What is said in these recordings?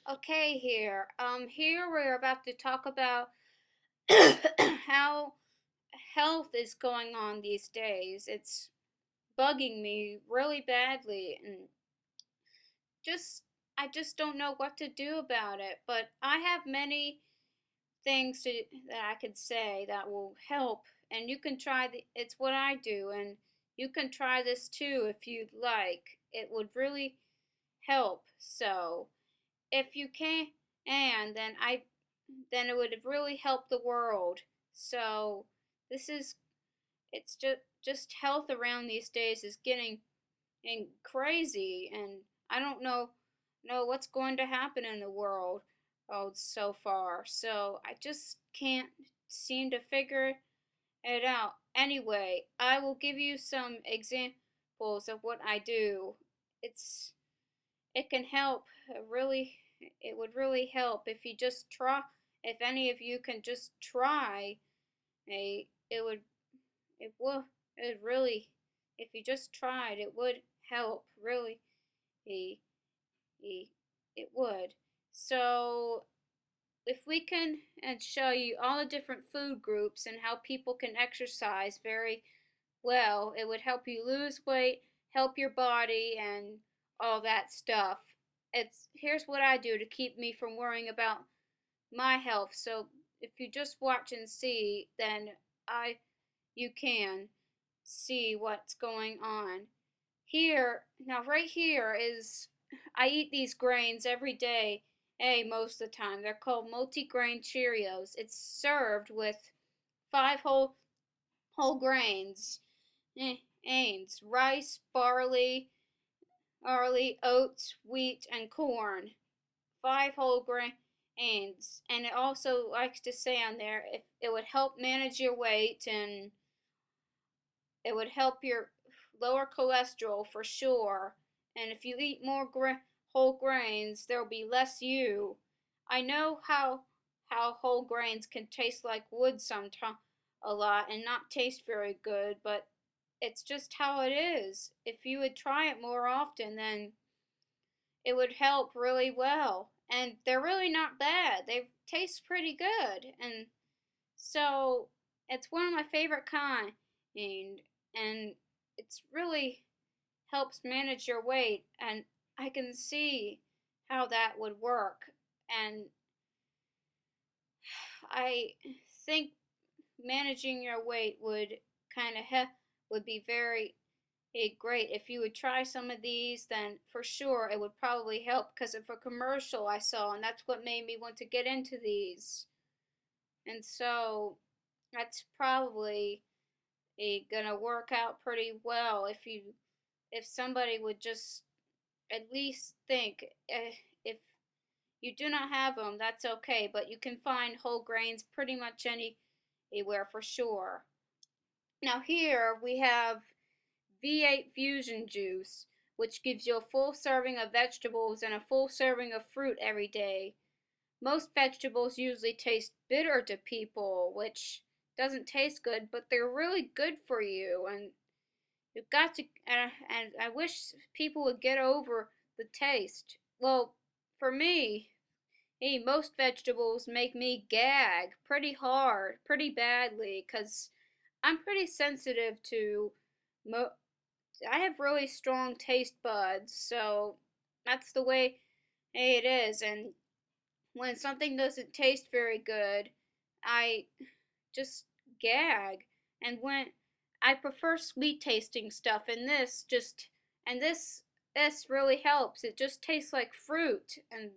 Okay, here we're about to talk about how health is going on these days. It's bugging me really badly, and just I just don't know what to do about it. But I have many things that I could say that will help, and you can try it's what I do, and you can try this too if you'd like. It would really help. So, if you can, and then it would really help the world. So this is it's just health around these days is getting crazy, and I don't know what's going to happen in the world so far. So I just can't seem to figure it out. Anyway, I will give you some examples of what I do. It's it can help really. It would really help if you just try. If any of you can just try, it would it will it really, if you just tried, it would help really. eh, eh, it would. So if we can and show you all the different food groups and how people can exercise very well, it would help you lose weight, help your body, and all that stuff. It's Here's what I do to keep me from worrying about my health. So if you just watch and see, then I you can see what's going on. Here, now right here is I eat these grains every day. Most of the time. They're called multi-grain Cheerios. It's served with five whole grains. Ains, rice, barley, oats, wheat, and corn. Five whole grains. And it also likes to say on there if it would help manage your weight, and it would help your lower cholesterol for sure. And if you eat more whole grains, there'll be less you. I know how whole grains can taste like wood sometimes a lot and not taste very good, but it's just how it is. If you would try it more often, then it would help really well. And they're really not bad. They taste pretty good. And so it's one of my favorite kind. And it's really helps manage your weight, and I can see how that would work. And I think managing your weight would kind of would be very great if you would try some of these. Then for sure it would probably help because of a commercial I saw, and that's what made me want to get into these. And so that's probably gonna work out pretty well if somebody would just at least think. If you do not have them, that's okay, but you can find whole grains pretty much anywhere for sure. Now here we have V8 Fusion Juice, which gives you a full serving of vegetables and a full serving of fruit every day. Most vegetables usually taste bitter to people, which doesn't taste good, but they're really good for you. And you've got to, and I wish people would get over the taste. Well, for me, most vegetables make me gag pretty hard, pretty badly, because I'm pretty sensitive to. Mo- I have really strong taste buds, so that's the way it is. And when something doesn't taste very good, I just gag. And when I prefer sweet tasting stuff, and this really helps. It just tastes like fruit, and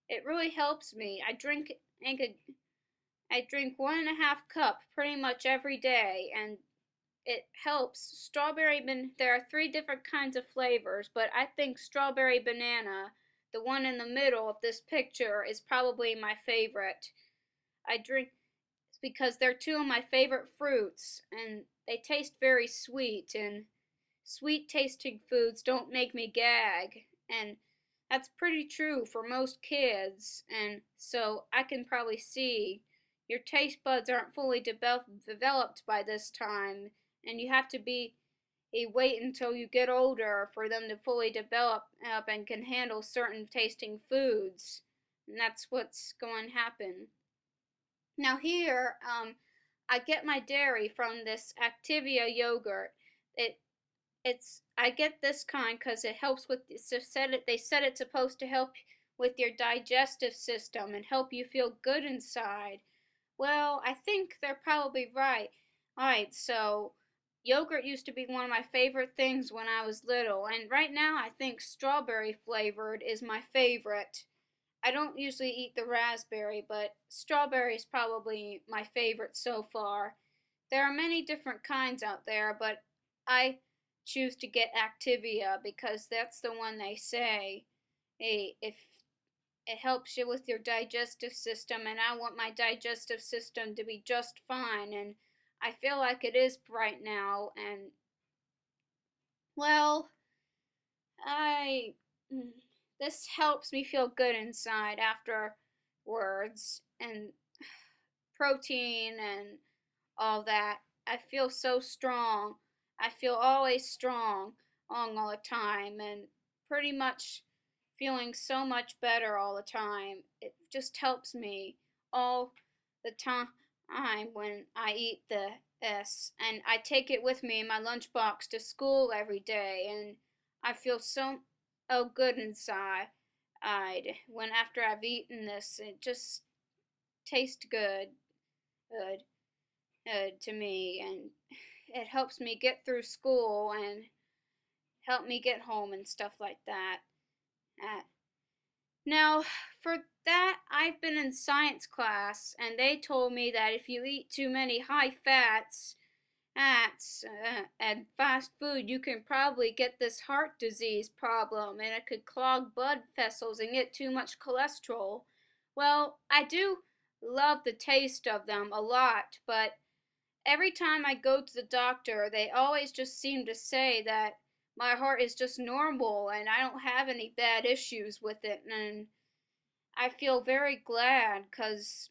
it really helps me. I drink 1.5 cup pretty much every day, and it helps. There are three different kinds of flavors, but I think strawberry banana, the one in the middle of this picture, is probably my favorite. I drink because they're two of my favorite fruits, and they taste very sweet, and sweet tasting foods don't make me gag, and that's pretty true for most kids. And so I can probably see your taste buds aren't fully developed by this time, and you have to be wait until you get older for them to fully develop up and can handle certain tasting foods. And that's what's going to happen. Now here, I get my dairy from this Activia yogurt. It I get this kind because it helps with they said it's supposed to help with your digestive system and help you feel good inside. Well, I think they're probably right. Alright, so yogurt used to be one of my favorite things when I was little, and right now I think strawberry flavored is my favorite. I don't usually eat the raspberry, but strawberry is probably my favorite so far. There are many different kinds out there, but I choose to get Activia because that's the one they say, hey, if it helps you with your digestive system, and I want my digestive system to be just fine, and I feel like it is right now, and well, I this helps me feel good inside afterwards, and protein and all that. I feel so strong. I feel always strong all the time, and pretty much feeling so much better all the time. It just helps me all the time when I eat the S, and I take it with me in my lunchbox to school every day, and I feel so good inside. When after I've eaten this, it just tastes good, to me, and it helps me get through school and help me get home and stuff like that. Uh, Now, for that, I've been in science class, and they told me that if you eat too many high fats, and fast food, you can probably get this heart disease problem, and it could clog blood vessels and get too much cholesterol. Well, I do love the taste of them a lot, but every time I go to the doctor, they always just seem to say that my heart is just normal and I don't have any bad issues with it. And I feel very glad because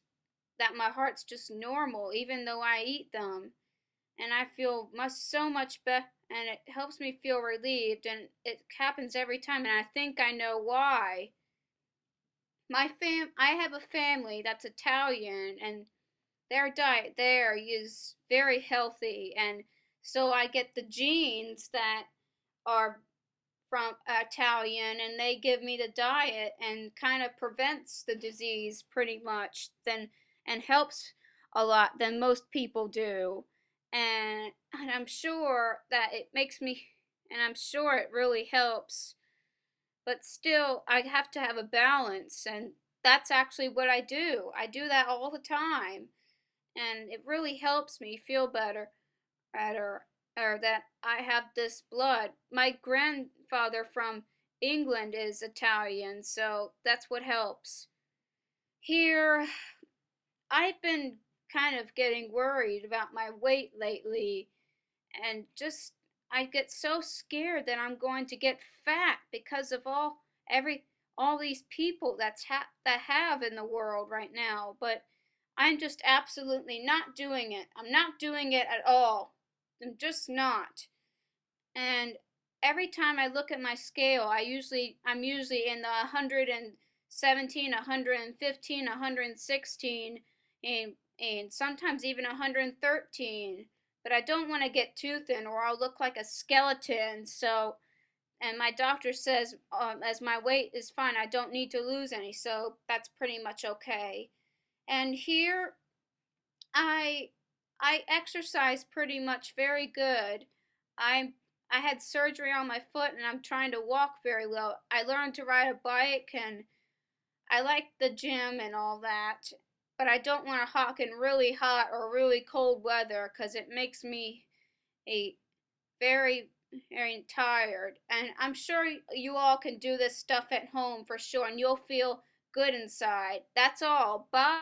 that my heart's just normal, even though I eat them. And I feel so much better, and it helps me feel relieved. And it happens every time, and I think I know why. I have a family that's Italian, and their diet there is very healthy, and so I get the genes that are from Italian, and they give me the diet and kind of prevents the disease pretty much then, and helps a lot than most people do. And I'm sure that it makes me, and I'm sure it really helps, but still I have to have a balance, and that's actually what I do that all the time, and it really helps me feel better, or that I have this blood. My grandfather from England is Italian, so that's what helps. Here, I've been kind of getting worried about my weight lately, and just I get so scared that I'm going to get fat because of all these people that have in the world right now, but I'm just absolutely not doing it. I'm not doing it at all. I'm just not. And every time I look at my scale, I'm usually in the 117, 115, 116, and sometimes even 113. But I don't want to get too thin or I'll look like a skeleton. So, and my doctor says, as my weight is fine, I don't need to lose any. So that's pretty much okay. And here I I exercise pretty much very good. I I had surgery on my foot and I'm trying to walk very well. I learned to ride a bike and I like the gym and all that, but I don't want to hawk in really hot or really cold weather because it makes me a very very tired. And I'm sure you all can do this stuff at home for sure and you'll feel good inside. That's all. Bye.